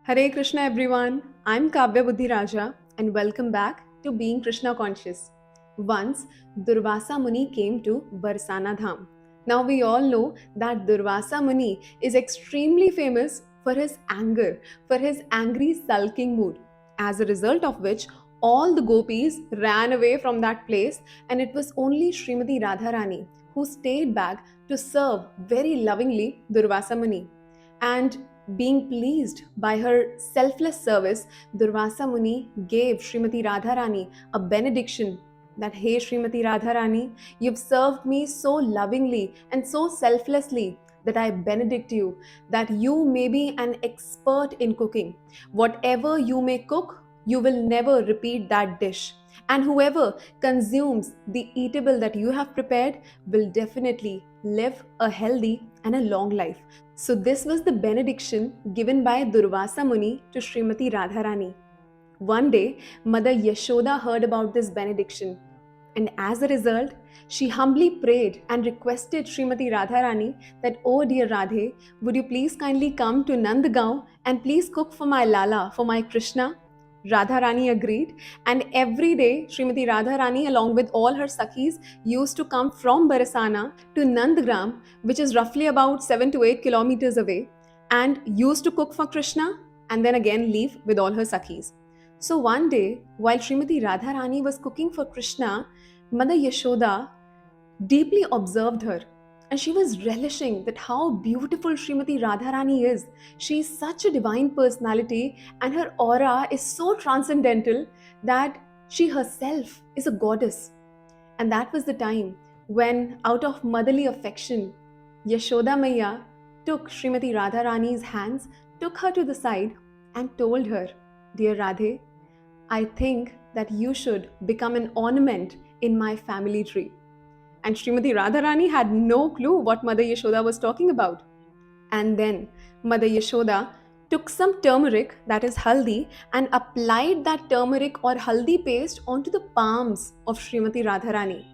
Hare Krishna everyone, I'm Kavya Budhiraja and welcome back to Being Krishna Conscious. Once, Durvasa Muni came to Barsana Dham. Now we all know that Durvasa Muni is extremely famous for his anger, for his angry sulking mood. As a result of which, all the gopis ran away from that place and it was only Srimati Radharani who stayed back to serve very lovingly Durvasa Muni. And being pleased by her selfless service, Durvasa Muni gave Srimati Radharani a benediction that, hey Srimati Radharani, you've served me so lovingly and so selflessly that I benedict you, that you may be an expert in cooking. Whatever you may cook, you will never repeat that dish. And whoever consumes the eatable that you have prepared will definitely live a healthy and a long life. So, this was the benediction given by Durvasa Muni to Srimati Radharani. One day, Mother Yashoda heard about this benediction, and as a result, she humbly prayed and requested Srimati Radharani that, oh dear Radhe, would you please kindly come to Nandgaon and please cook for my Lala, for my Krishna? Radharani agreed, and every day Srimati Radharani, along with all her Sakhis, used to come from Barasana to Nandgram, which is roughly about 7 to 8 kilometers away, and used to cook for Krishna and then again leave with all her Sakhis. So one day, while Srimati Radharani was cooking for Krishna, Mother Yashoda deeply observed her and she was relishing that how beautiful Srimati Radharani is. She is such a divine personality and her aura is so transcendental that she herself is a goddess. And that was the time when, out of motherly affection, Yashoda Maiya took Srimati Radharani's hands, took her to the side, and told her, dear Radhe, I think that you should become an ornament in my family tree. And Srimati Radharani had no clue what Mother Yashoda was talking about. And then Mother Yashoda took some turmeric, that is haldi, and applied that turmeric or haldi paste onto the palms of Srimati Radharani.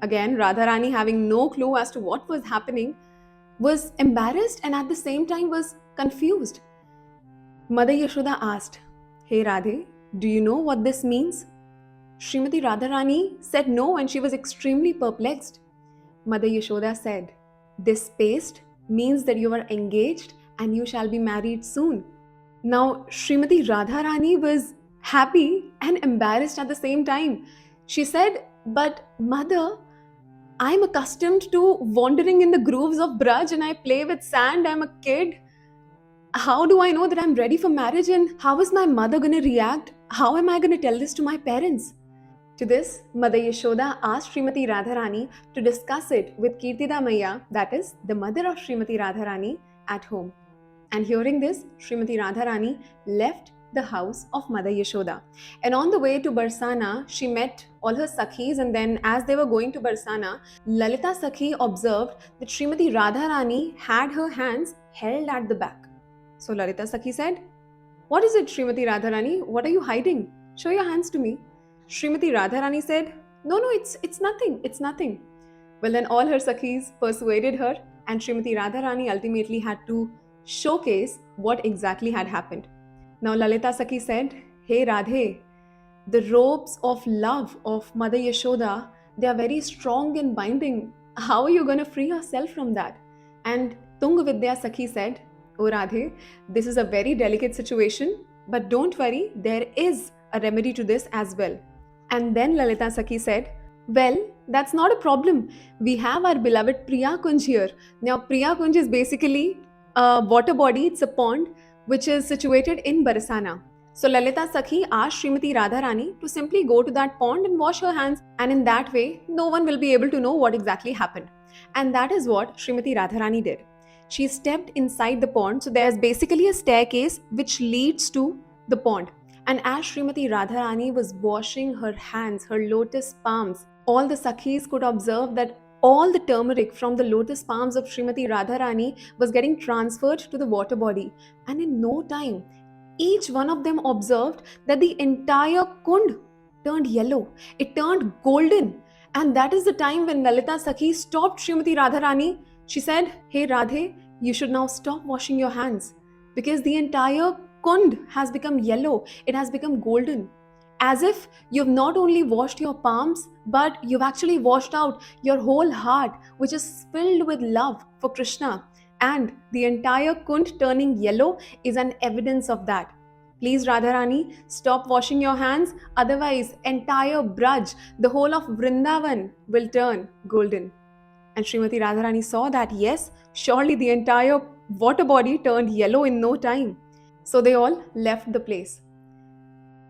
Again, Radharani, having no clue as to what was happening, was embarrassed and at the same time was confused. Mother Yashoda asked, Hey Radhe, do you know what this means? Srimati Radharani said no and she was extremely perplexed. Mother Yashoda said, this paste means that you are engaged and you shall be married soon. Now, Srimati Radharani was happy and embarrassed at the same time. She said, but mother, I'm accustomed to wandering in the grooves of Braj and I play with sand. I'm a kid. How do I know that I'm ready for marriage and how is my mother going to react? How am I going to tell this to my parents? To this, Mother Yashoda asked Srimati Radharani to discuss it with Kirtida Maiya, that is, the mother of Srimati Radharani, at home. And hearing this, Srimati Radharani left the house of Mother Yashoda. And on the way to Barsana, she met all her Sakhis, and then as they were going to Barsana, Lalita Sakhi observed that Srimati Radharani had her hands held at the back. So Lalita Sakhi said, what is it, Srimati Radharani? What are you hiding? Show your hands to me. Srimati Radharani said, no, it's nothing. Well, then all her Sakhis persuaded her and Srimati Radharani ultimately had to showcase what exactly had happened. Now Lalita Sakhi said, hey Radhe, the ropes of love of Mother Yashoda, they are very strong and binding. How are you going to free yourself from that? And Tunga Vidya Sakhi said, oh Radhe, this is a very delicate situation, but don't worry, there is a remedy to this as well. And then Lalita Sakhi said, well, that's not a problem. We have our beloved Priya Kunj here. Now, Priya Kunj is basically a water body, it's a pond which is situated in Barasana. So, Lalita Sakhi asked Srimati Radharani to simply go to that pond and wash her hands, and in that way, no one will be able to know what exactly happened. And that is what Srimati Radharani did. She stepped inside the pond. So, there's basically a staircase which leads to the pond. And as Srimati Radharani was washing her hands, her lotus palms, all the Sakhis could observe that all the turmeric from the lotus palms of Srimati Radharani was getting transferred to the water body. And in no time, each one of them observed that the entire kund turned yellow. It turned golden. And that is the time when Lalita Sakhi stopped Srimati Radharani. She said, hey Radhe, you should now stop washing your hands because the entire kund has become yellow, it has become golden. As if you've not only washed your palms, but you've actually washed out your whole heart, which is filled with love for Krishna. And the entire kund turning yellow is an evidence of that. Please, Radharani, stop washing your hands, otherwise, entire Braj, the whole of Vrindavan, will turn golden. And Srimati Radharani saw that, yes, surely the entire water body turned yellow in no time. So they all left the place.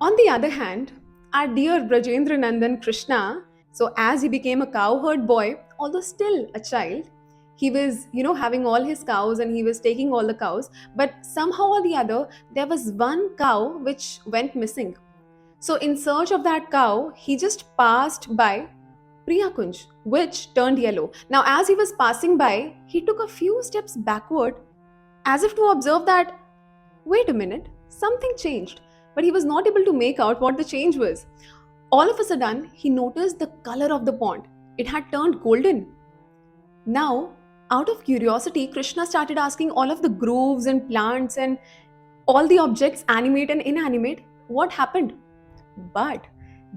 On the other hand, our dear Brajendra Nandan Krishna, so as he became a cowherd boy, although still a child, he was, having all his cows and he was taking all the cows, but somehow or the other, there was one cow which went missing. So in search of that cow, he just passed by Priyakunj, which turned yellow. Now, as he was passing by, he took a few steps backward as if to observe that, wait a minute, something changed. But he was not able to make out what the change was. All of a sudden, he noticed the color of the pond. It had turned golden. Now, out of curiosity, Krishna started asking all of the grooves and plants and all the objects, animate and inanimate, what happened? But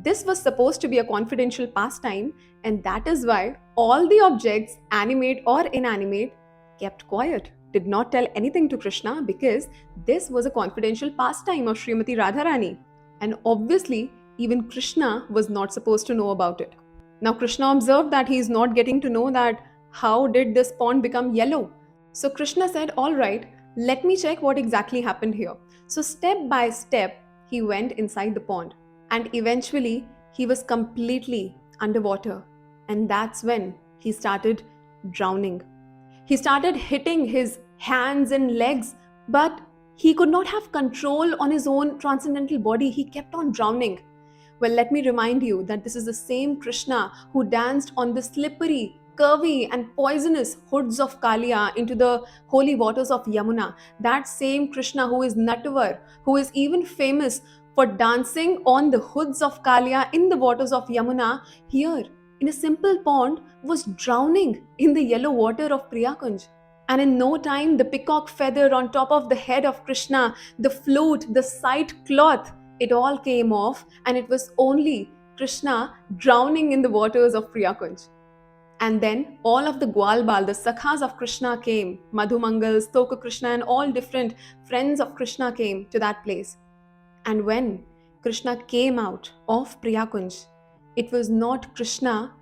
this was supposed to be a confidential pastime, and that is why all the objects, animate or inanimate, kept quiet, did not tell anything to Krishna, because this was a confidential pastime of Srimati Radharani. And obviously, even Krishna was not supposed to know about it. Now, Krishna observed that he is not getting to know that how did this pond become yellow. So Krishna said, all right, let me check what exactly happened here. So step by step, he went inside the pond. And eventually, he was completely underwater. And that's when he started drowning. He started hitting his hands and legs, but he could not have control on his own transcendental body. He kept on drowning. Well, let me remind you that this is the same Krishna who danced on the slippery, curvy and poisonous hoods of Kalia into the holy waters of Yamuna. That same Krishna who is Natavar, who is even famous for dancing on the hoods of Kalia in the waters of Yamuna, here in a simple pond was drowning in the yellow water of Priyakunj. And in no time, the peacock feather on top of the head of Krishna, the flute, the side cloth, it all came off, and it was only Krishna drowning in the waters of Priyakunj. And then all of the Gwalbal, the Sakhas of Krishna came, Madhumangals, Toka Krishna, and all different friends of Krishna came to that place. And when Krishna came out of Priyakunj, it was not Krishna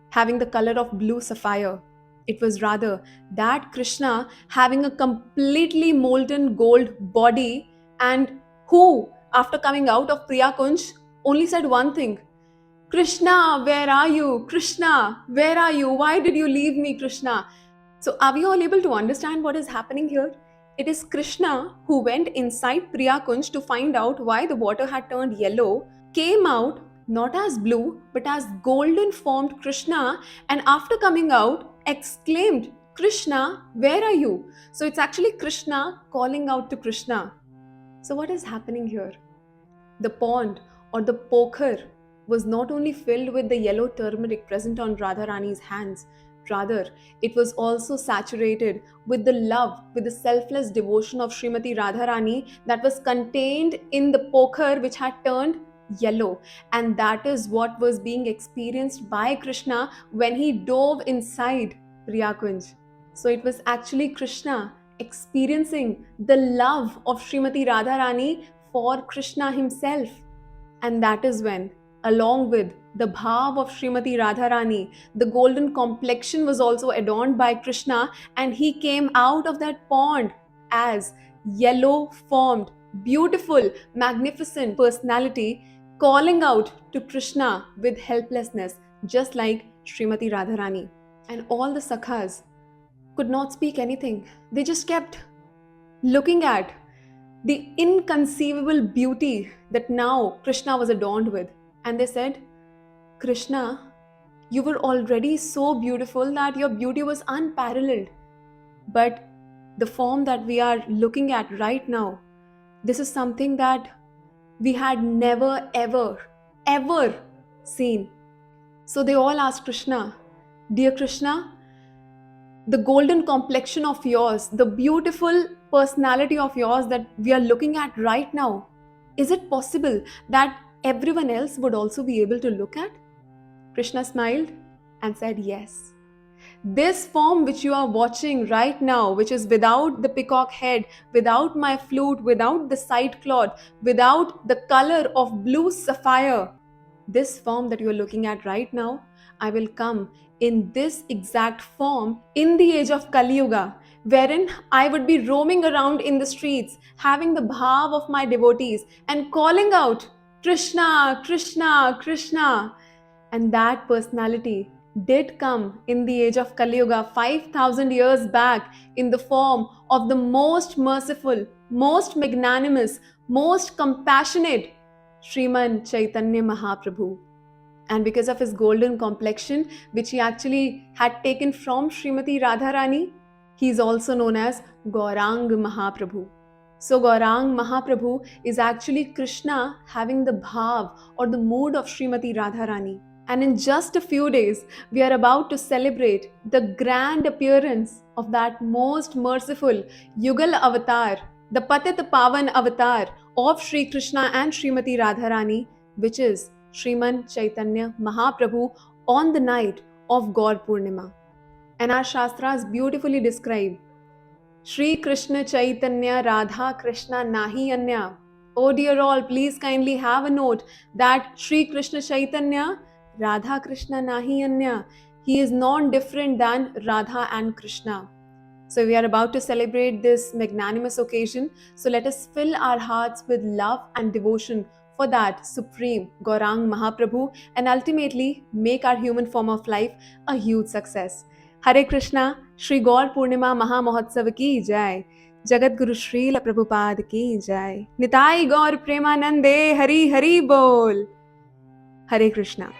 having the color of blue sapphire. It was rather that Krishna having a completely molten gold body, and who, after coming out of Priyakunj, only said one thing, Krishna, where are you? Krishna, where are you? Why did you leave me, Krishna? So are we all able to understand what is happening here? It is Krishna who went inside Priyakunj to find out why the water had turned yellow, came out not as blue but as golden formed Krishna, and after coming out exclaimed, Krishna, where are you? So it's actually Krishna calling out to Krishna. So what is happening here? The pond or the pokhar was not only filled with the yellow turmeric present on Radharani's hands, rather, it was also saturated with the love, with the selfless devotion of Srimati Radharani that was contained in the pokhar which had turned yellow. And that is what was being experienced by Krishna when he dove inside Priyakunj. So it was actually Krishna experiencing the love of Srimati Radharani for Krishna himself. And that is when, along with the bhav of Srimati Radharani, the golden complexion was also adorned by Krishna, and he came out of that pond as yellow formed, beautiful, magnificent personality, calling out to Krishna with helplessness, just like Srimati Radharani. And all the sakhas could not speak anything. They just kept looking at the inconceivable beauty that now Krishna was adorned with. And they said, Krishna, you were already so beautiful that your beauty was unparalleled. But the form that we are looking at right now, this is something that we had never, ever seen. So they all asked Krishna, Dear Krishna, the golden complexion of yours, the beautiful personality of yours that we are looking at right now, is it possible that everyone else would also be able to look at? Krishna smiled and said, yes. This form which you are watching right now, which is without the peacock head, without my flute, without the side cloth, without the color of blue sapphire, this form that you are looking at right now, I will come in this exact form in the age of Kali Yuga, wherein I would be roaming around in the streets, having the bhav of my devotees and calling out, Krishna, Krishna, Krishna. And that personality did come in the age of Kali Yuga 5,000 years back in the form of the most merciful, most magnanimous, most compassionate Sriman Chaitanya Mahaprabhu. And because of his golden complexion, which he actually had taken from Srimati Radharani, he is also known as Gaurang Mahaprabhu. So Gaurang Mahaprabhu is actually Krishna having the bhav or the mood of Srimati Radharani. And in just a few days, we are about to celebrate the grand appearance of that most merciful Yugal avatar, the Patit Pavan avatar of Sri Krishna and Srimati Radharani, which is Sriman Chaitanya Mahaprabhu on the night of Gaur Purnima. And our Shastras beautifully describe Sri Krishna Chaitanya Radha Krishna Nahi Anya. Oh dear all, please kindly have a note that Sri Krishna Chaitanya Radha Krishna Nahi Anya. He is non-different than Radha and Krishna. So we are about to celebrate this magnanimous occasion. So let us fill our hearts with love and devotion for that supreme Gaurang Mahaprabhu and ultimately make our human form of life a huge success. Hare Krishna, Shri Gaur Purnima Maha Mahotsav ki jai. Jagat Guru Srila Prabhupada ki jai. Nitai Gaur Premanande Hari Hari Bol. Hare Krishna.